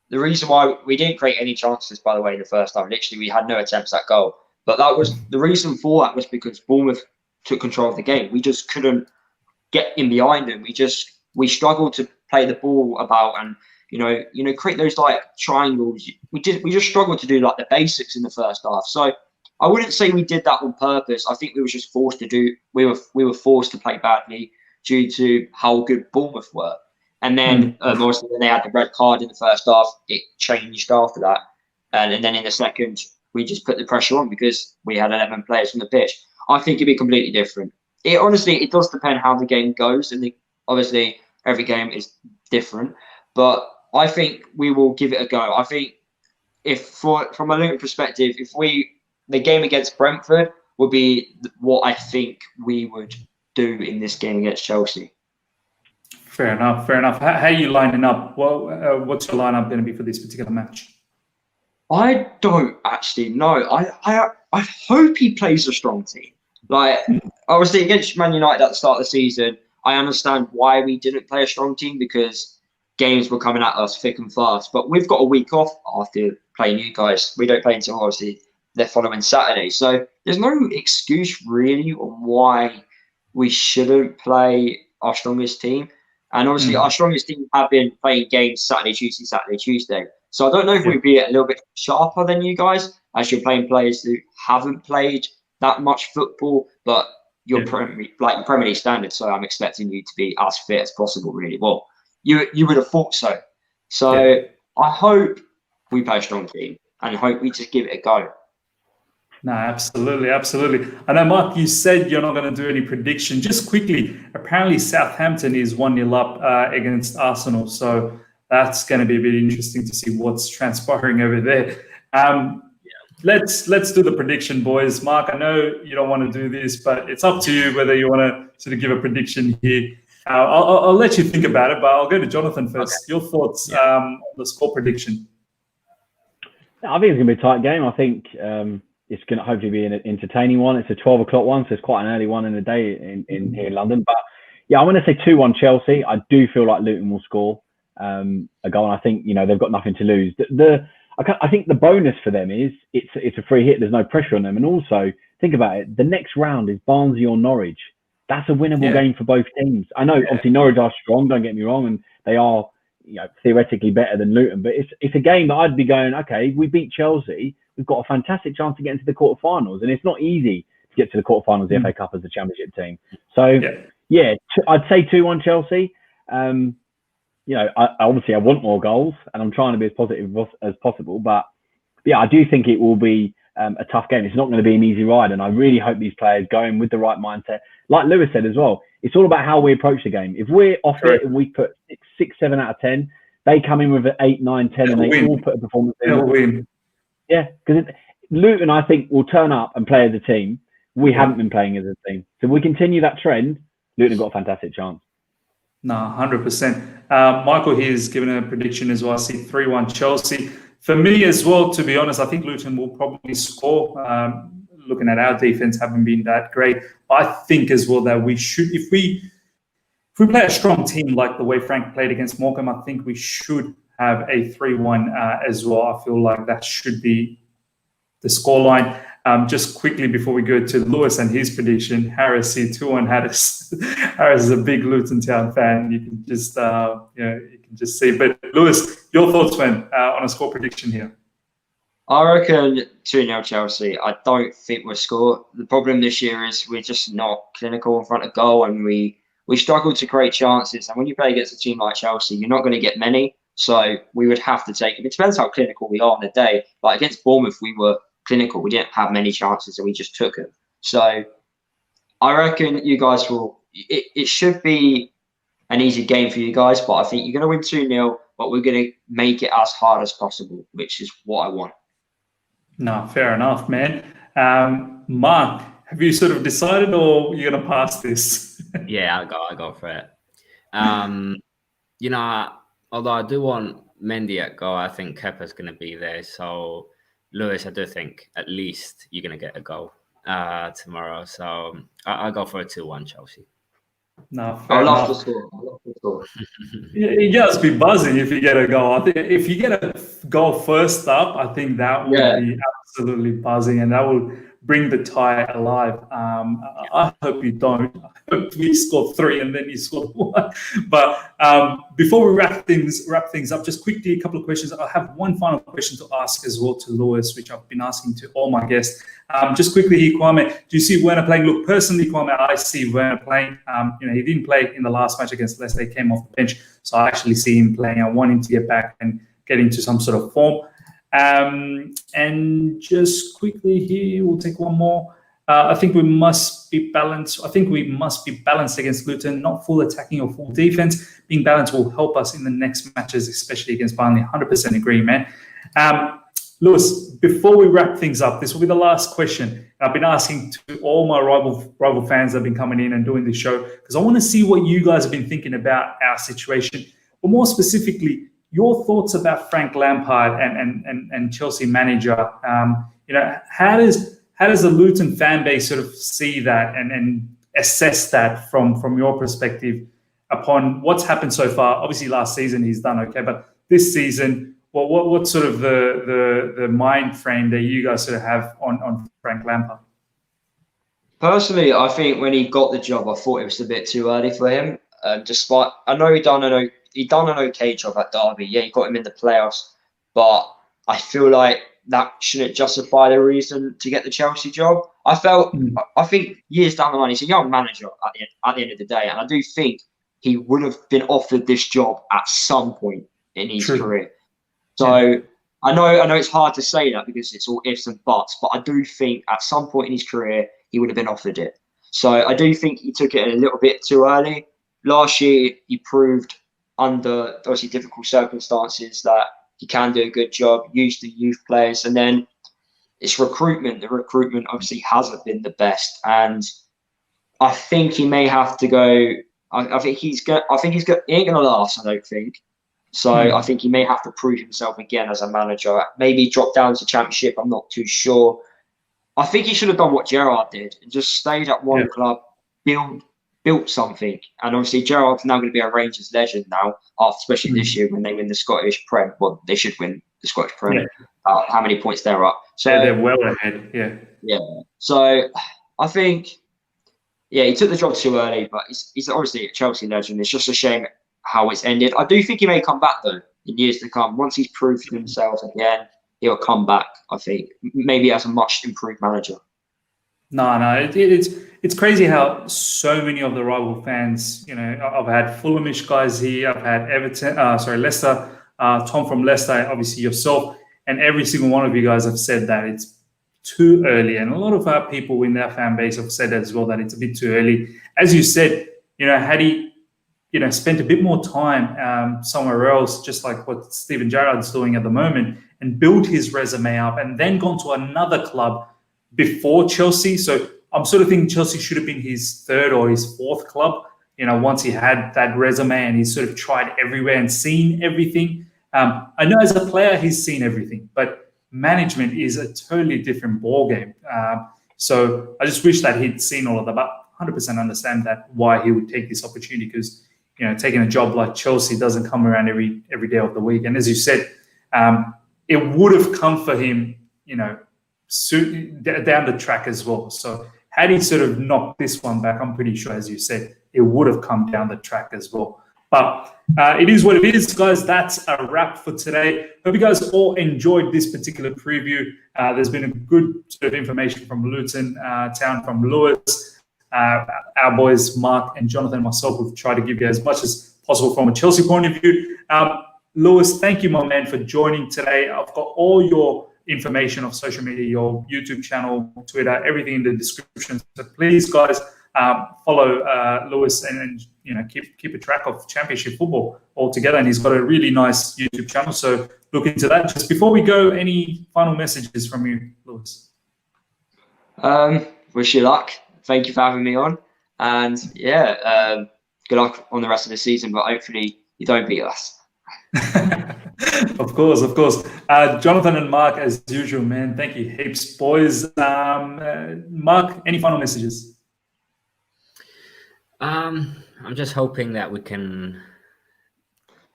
the reason why we didn't create any chances, by the way, in the first half, literally we had no attempts at goal. But that was the reason for that was because Bournemouth took control of the game. We just couldn't get in behind them. We struggled to play the ball about and create those like triangles. We just struggled to do like the basics in the first half. So I wouldn't say we did that on purpose. I think we were just forced to do. We were forced to play badly due to how good Bournemouth were. And then obviously when they had the red card in the first half, it changed after that. And then in the second, we just put the pressure on because we had 11 players on the pitch. I think it'd be completely different. It does depend how the game goes, and obviously every game is different. But I think we will give it a go. I think from a Luton perspective, the game against Brentford would be what I think we would do in this game against Chelsea. Fair enough. How are you lining up? Well, what's your lineup going to be for this particular match? I don't actually know. I hope he plays a strong team. Like, obviously, against Man United at the start of the season, I understand why we didn't play a strong team because games were coming at us thick and fast. But we've got a week off after playing you guys. We don't play until, obviously, the following Saturday. So there's no excuse, really, on why we shouldn't play our strongest team. And obviously, our strongest team have been playing games Saturday, Tuesday. So I don't know if we'd be a little bit sharper than you guys, as you're playing players who haven't played that much football, but you're Premier League standard. So I'm expecting you to be as fit as possible, really. Well, you would have thought so. So I hope we play a strong team and hope we just give it a go. No, absolutely, absolutely. I know, Mark, you said you're not going to do any prediction. Just quickly, apparently Southampton is 1-0 up against Arsenal, so that's going to be a bit interesting to see what's transpiring over there. Let's do the prediction, boys. Mark, I know you don't want to do this, but it's up to you whether you want to sort of give a prediction here. I'll let you think about it, but I'll go to Johnathan first. Okay. Your thoughts on the score prediction? I think it's going to be a tight game. I think it's going to hopefully be an entertaining one. It's a 12 o'clock one, so it's quite an early one in the day in here in London. But yeah, I'm going to say 2-1 Chelsea. I do feel like Luton will score a goal, and I think they've got nothing to lose. I think the bonus for them is it's a free hit. There's no pressure on them, and also think about it. The next round is Barnsley or Norwich. That's a winnable game for both teams. I know obviously Norwich are strong. Don't get me wrong, and they are theoretically better than Luton. But it's a game that I'd be going, okay, we beat Chelsea. We've got a fantastic chance to get into the quarterfinals, and it's not easy to get to the quarterfinals of the FA Cup as a Championship team. So I'd say 2-1 Chelsea. I want more goals, and I'm trying to be as positive as possible. But yeah, I do think it will be a tough game. It's not going to be an easy ride, and I really hope these players go in with the right mindset. Like Lewis said as well, it's all about how we approach the game. If we're off it and we put 6, 7 out of 10, they come in with an 8, 9, 10, and they all put a performance in. They'll win. Yeah, because Luton, I think, will turn up and play as a team. We haven't been playing as a team. So if we continue that trend, Luton have got a fantastic chance. No, 100%. Michael here has given a prediction as well. I see 3-1 Chelsea. For me as well, to be honest, I think Luton will probably score. Looking at our defense, haven't been that great. I think as well that we should, if we play a strong team like the way Frank played against Morecambe, I think we should have a 3-1 as well. I feel like that should be the scoreline. Just quickly before we go to Lewis and his prediction, Harris here, 2-1 Harris. Harris is a big Luton Town fan. You can just you can just see. But Lewis, your thoughts, man, on a score prediction here? I reckon 2-0 Chelsea. I don't think we'll score. The problem this year is we're just not clinical in front of goal, and we struggle to create chances. And when you play against a team like Chelsea, you're not going to get many. So we would have to take it. It depends how clinical we are on the day. Like against Bournemouth, we were clinical. We didn't have many chances, and we just took them. So I reckon you guys will. It should be an easy game for you guys, but I think you're going to win 2-0. But we're going to make it as hard as possible, which is what I want. No, fair enough, man. Mark, have you sort of decided, or you're going to pass this? Yeah, I'll go for it. Although I do want Mendy at goal, I think Kepa's going to be there. So, Lewis, I do think at least you're going to get a goal tomorrow. So, I'll go for a 2-1 Chelsea. No, I love the score. You just be buzzing if you get a goal. I think if you get a goal first up, I think that would be absolutely buzzing, and that will bring the tie alive. I hope you don't. I hope we score 3 and then you score 1. But before we wrap things up, just quickly a couple of questions. I have one final question to ask as well to Lewis, which I've been asking to all my guests. Just quickly here, Kwame, do you see Werner playing? Look, personally, Kwame, I see Werner playing. He didn't play in the last match against Leicester. He came off the bench, so I actually see him playing. I want him to get back and get into some sort of form. And just quickly here, we'll take one more. I think we must be balanced. I think we must be balanced against Luton, not full attacking or full defense. Being balanced will help us in the next matches, especially against Burnley. 100% agree, man. Lewis, before we wrap things up, this will be the last question. I've been asking to all my rival fans that have been coming in and doing this show, because I want to see what you guys have been thinking about our situation, but more specifically, your thoughts about Frank Lampard and Chelsea manager. How does the Luton fan base sort of see that and assess that from your perspective upon what's happened so far? Obviously, last season he's done okay, but this season, what's sort of the mind frame that you guys sort of have on Frank Lampard? Personally, I think when he got the job, I thought it was a bit too early for him. Despite I know he done an okay job at Derby. Yeah, he got him in the playoffs, but I feel like that shouldn't justify the reason to get the Chelsea job. I think years down the line, he's a young manager at the end of the day, and I do think he would have been offered this job at some point in his career. So I know it's hard to say that because it's all ifs and buts, but I do think at some point in his career he would have been offered it. So I do think he took it a little bit too early. Last year he proved under obviously difficult circumstances that he can do a good job, use the youth players, and then it's recruitment. The recruitment obviously hasn't been the best, and I think he may have to go. I think he's got. He ain't gonna last. I don't think. So I think he may have to prove himself again as a manager. Maybe drop down to Championship. I'm not too sure. I think he should have done what Gerrard did and just stayed at one club, built something. And obviously Gerrard's now going to be a Rangers legend now, especially this year when they win the Scottish Prem. Well, they should win the Scottish Prem. How many points they're up? So they're well ahead. Yeah. So I think, he took the job too early, but he's obviously a Chelsea legend. It's just a shame how it's ended. I do think he may come back though in years to come. Once he's proved himself again, he'll come back. I think maybe as a much improved manager. No, it's crazy how so many of the rival fans. I've had Fulhamish guys here. I've had Leicester, Tom from Leicester, obviously yourself, and every single one of you guys have said that it's too early. And a lot of our people in their fan base have said as well that it's a bit too early. As you said, had he spent a bit more time somewhere else, just like what Steven Gerrard's doing at the moment, and built his resume up and then gone to another club before Chelsea. So I'm sort of thinking Chelsea should have been his third or his fourth club, once he had that resume and he's sort of tried everywhere and seen everything. I know as a player he's seen everything, but management is a totally different ballgame. So I just wish that he'd seen all of that, but 100% understand that why he would take this opportunity because, taking a job like Chelsea doesn't come around every day of the week. And as you said, it would have come for him, down the track as well. So had he sort of knocked this one back, I'm pretty sure, as you said, it would have come down the track as well. But it is what it is, guys. That's a wrap for today. Hope you guys all enjoyed this particular preview. There's been a good sort of information from Luton Town, from Lewis. Our boys, Mark and Johnathan and myself, have tried to give you as much as possible from a Chelsea point of view. Lewis, thank you, my man, for joining today. I've got all your information of social media, your YouTube channel, Twitter, everything in the description. So please, guys, follow Lewis and keep a track of Championship football altogether. And he's got a really nice YouTube channel. So look into that. Just before we go, any final messages from you, Lewis? Wish you luck. Thank you for having me on. And good luck on the rest of the season, but hopefully you don't beat us. Of course. Johnathan and Mark, as usual, man. Thank you heaps, boys. Mark, any final messages? I'm just hoping that we can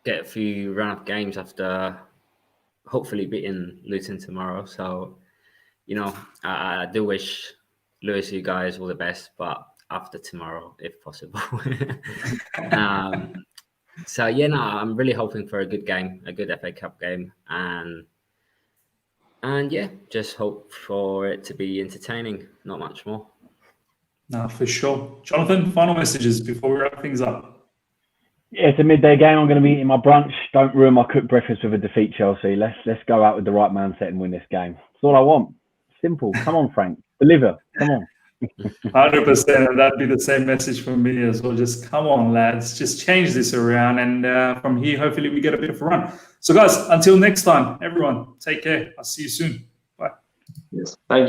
get a few run-up games after hopefully beating Luton tomorrow. So, I do wish Lewis, you guys all the best, but after tomorrow, if possible. So I'm really hoping for a good game, a good FA Cup game, and just hope for it to be entertaining, not much more. No, for sure. Johnathan, final messages before we wrap things up. Yeah, it's a midday game. I'm going to be eating my brunch. Don't ruin my cooked breakfast with a defeat, Chelsea. Let's go out with the right mindset and win this game. That's all I want. Simple. Come on, Frank. Deliver. Come on. 100%, and that'd be the same message from me as well. Just come on, lads, just change this around, and from here, hopefully, we get a bit of a run. So, guys, until next time, everyone, take care. I'll see you soon. Bye. Yes, thank you.